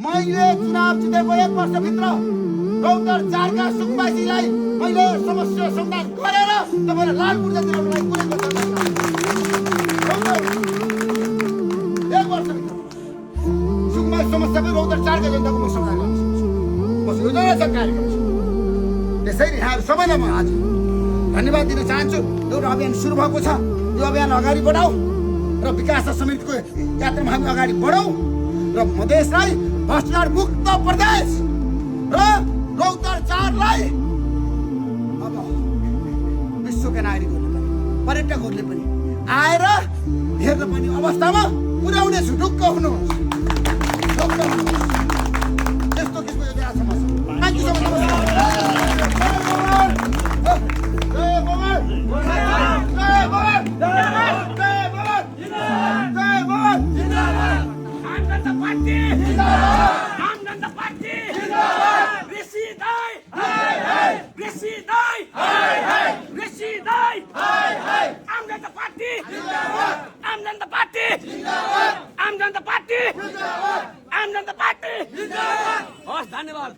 मैले चुनाव जितेको 1 वर्षभित्र रौतहट 4 का सुकबासीलाई मैले समस्या समाधान गरेर तपाईलाई लाल ऊर्जा दिलाउनलाई कुनै কথা छैन। 1 वर्षभित्र सुकबासी समस्याको रौतहट 4 का जनताको म समाधान गर्न सक्छु। म योजना छ कार्यक्रम छ। त्यसैले यहाँहरु सबैलाई म आज धन्यवाद दिन चाहन्छु। एउटा अभियान सुरु भएको छ, यो अभियान अगाडि बढाऊ र विकास समितिको यात्रामा हामी अगाडि बढाऊ र मधेसलाई भ्रष्टाचार मुक्त प्रदेश र रौतहट 4 लाई अब विश्वका नागरिकहरूले पनि पर्यटकहरूले पनि आएर हेर्न पर्ने अवस्थामा पुर्याउने छु। ढुक्क हुनुहोस्, त्यस्तो किसिमको यो समस्या धन्यवाद।